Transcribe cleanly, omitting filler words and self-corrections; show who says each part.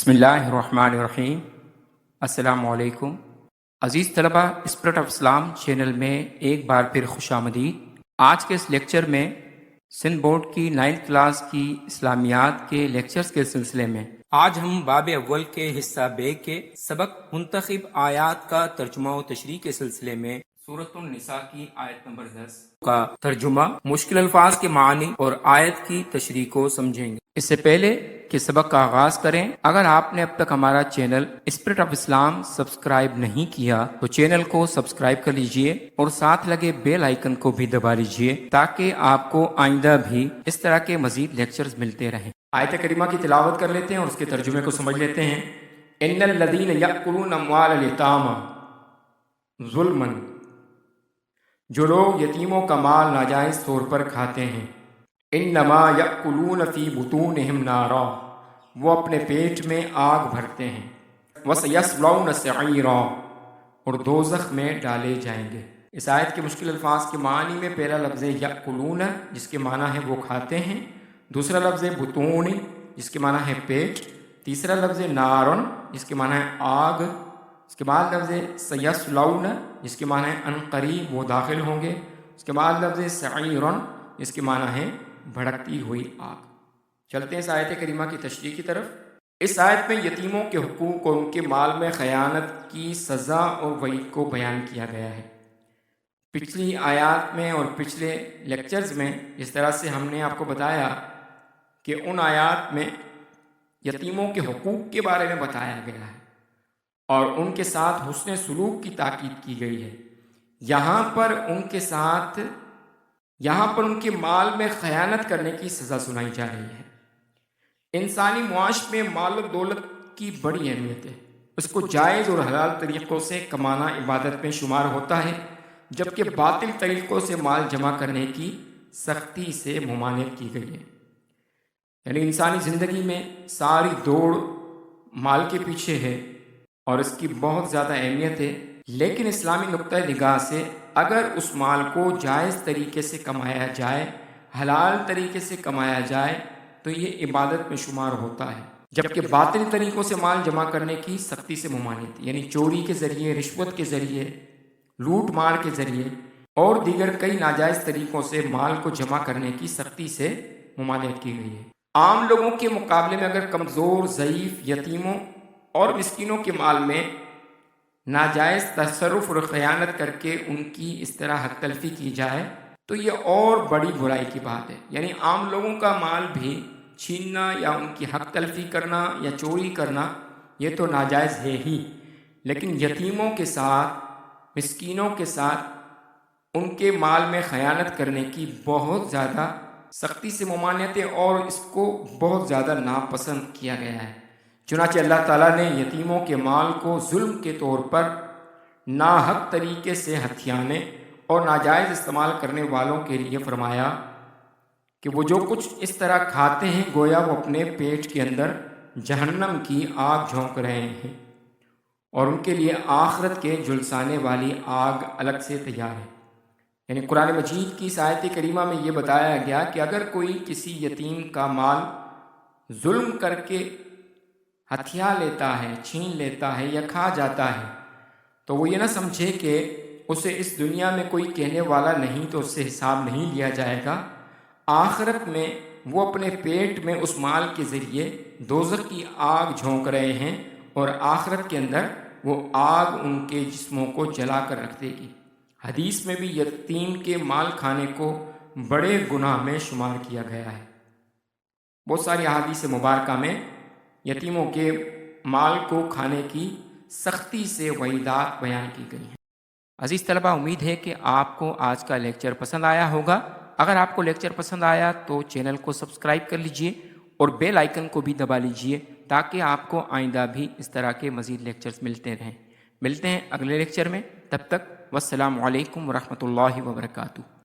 Speaker 1: بسم اللہ الرحمن الرحیم۔ السلام علیکم عزیز طلبہ، اسپرٹ آف اسلام چینل میں ایک بار پھر خوش آمدید۔ آج کے اس لیکچر میں سندھ بورڈ کی 9th کلاس کی اسلامیات کے لیکچرز کے سلسلے میں آج ہم باب اول کے حصہ بے کے سبق منتخب آیات کا ترجمہ و تشریح کے سلسلے میں سورۃ النساء کی آیت نمبر 10 کا ترجمہ، مشکل الفاظ کے معنی اور آیت کی تشریح کو سمجھیں گے۔ اس سے پہلے کہ سبق کا آغاز کریں، اگر آپ نے اب تک ہمارا channel spirit of Islam subscribe نہیں کیا تو چینل کو سبسکرائب کر لیجئے اور ساتھ لگے بیل آئیکن کو بھی دبا لیجئے تاکہ آپ کو آئندہ بھی اس طرح کے مزید لیکچرز ملتے رہیں۔ آیت کریمہ کی تلاوت کر لیتے ہیں اور اس کے ترجمے کو سمجھ لیتے ہیں۔ ان الذین یأکلون اموال الیتامی ظلما، جو لوگ یتیموں کا مال ناجائز طور پر کھاتے ہیں، انما یأکلون فی بطونہم نارا، وہ اپنے پیٹ میں آگ بھرتے ہیں، وسیصلون سعیرا، اور دوزخ میں ڈالے جائیں گے۔ اس آیت کے مشکل الفاظ کے معنی میں پہلا لفظ یأکلون جس کے معنی ہے وہ کھاتے ہیں، دوسرا لفظ بطون جس کے معنی ہے پیٹ، تیسرا لفظ نارن جس کے معنی ہے آگ، اس کے بعد لفظ سیصلون جس کے معنی ہے ان قریب وہ داخل ہوں گے، اس کے بعد لفظ سعیرن جس کے معنی ہے بھڑکتی ہوئی آگ۔ چلتے ہیں اس آیت کریمہ کی تشریح کی طرف۔ اس آیت میں یتیموں کے حقوق اور ان کے مال میں خیانت کی سزا اور وعید کو بیان کیا گیا ہے۔ پچھلی آیات میں اور پچھلے لیکچرز میں جس طرح سے ہم نے آپ کو بتایا کہ ان آیات میں یتیموں کے حقوق کے بارے میں بتایا گیا ہے اور ان کے ساتھ حسن سلوک کی تاکید کی گئی ہے۔ یہاں پر ان کے مال میں خیانت کرنے کی سزا سنائی جا رہی ہے۔ انسانی معاشرے میں مال و دولت کی بڑی اہمیت ہے، اس کو جائز اور حلال طریقوں سے کمانا عبادت میں شمار ہوتا ہے، جبکہ باطل طریقوں سے مال جمع کرنے کی سختی سے ممانعت کی گئی ہے۔ یعنی انسانی زندگی میں ساری دوڑ مال کے پیچھے ہے اور اس کی بہت زیادہ اہمیت ہے، لیکن اسلامی نقطہ نگاہ سے اگر اس مال کو جائز طریقے سے کمایا جائے، حلال طریقے سے کمایا جائے تو یہ عبادت میں شمار ہوتا ہے، جبکہ باطل طریقوں سے مال جمع کرنے کی سختی سے ممانعت، یعنی چوری کے ذریعے، رشوت کے ذریعے، لوٹ مار کے ذریعے اور دیگر کئی ناجائز طریقوں سے مال کو جمع کرنے کی سختی سے ممانعت کی گئی ہے۔ عام لوگوں کے مقابلے میں اگر کمزور، ضعیف، یتیموں اور مسکینوں کے مال میں ناجائز تصرف اور خیانت کر کے ان کی اس طرح حق تلفی کی جائے تو یہ اور بڑی برائی کی بات ہے۔ یعنی عام لوگوں کا مال بھی چھیننا یا ان کی حق تلفی کرنا یا چوری کرنا یہ تو ناجائز ہے ہی، لیکن یتیموں کے ساتھ، مسکینوں کے ساتھ ان کے مال میں خیانت کرنے کی بہت زیادہ سختی سے ممانعت ہے اور اس کو بہت زیادہ ناپسند کیا گیا ہے۔ چنانچہ اللہ تعالیٰ نے یتیموں کے مال کو ظلم کے طور پر ناحق طریقے سے ہتھیانے اور ناجائز استعمال کرنے والوں کے لیے فرمایا کہ وہ جو کچھ اس طرح کھاتے ہیں گویا وہ اپنے پیٹ کے اندر جہنم کی آگ جھونک رہے ہیں اور ان کے لیے آخرت کے جھلسانے والی آگ الگ سے تیار ہے۔ یعنی قرآن مجید کی اس آیت کریمہ میں یہ بتایا گیا کہ اگر کوئی کسی یتیم کا مال ظلم کر کے ہتھیا لیتا ہے، چھین لیتا ہے یا کھا جاتا ہے تو وہ یہ نہ سمجھے کہ اسے اس دنیا میں کوئی کہنے والا نہیں تو اس سے حساب نہیں لیا جائے گا، آخرت میں وہ اپنے پیٹ میں اس مال کے ذریعے دوزخ کی آگ جھونک رہے ہیں اور آخرت کے اندر وہ آگ ان کے جسموں کو جلا کر رکھ دے گی۔ حدیث میں بھی یتیم کے مال کھانے کو بڑے گناہ میں شمار کیا گیا ہے۔ بہت ساری احادیث مبارکہ میں یتیموں کے مال کو کھانے کی سختی سے وعیدات بیان کی گئی ہیں۔ عزیز طلبہ، امید ہے کہ آپ کو آج کا لیکچر پسند آیا ہوگا۔ اگر آپ کو لیکچر پسند آیا تو چینل کو سبسکرائب کر لیجئے اور بیل آئیکن کو بھی دبا لیجئے تاکہ آپ کو آئندہ بھی اس طرح کے مزید لیکچرز ملتے رہیں۔ ملتے ہیں اگلے لیکچر میں، تب تک والسلام علیکم ورحمۃ اللہ وبرکاتہ۔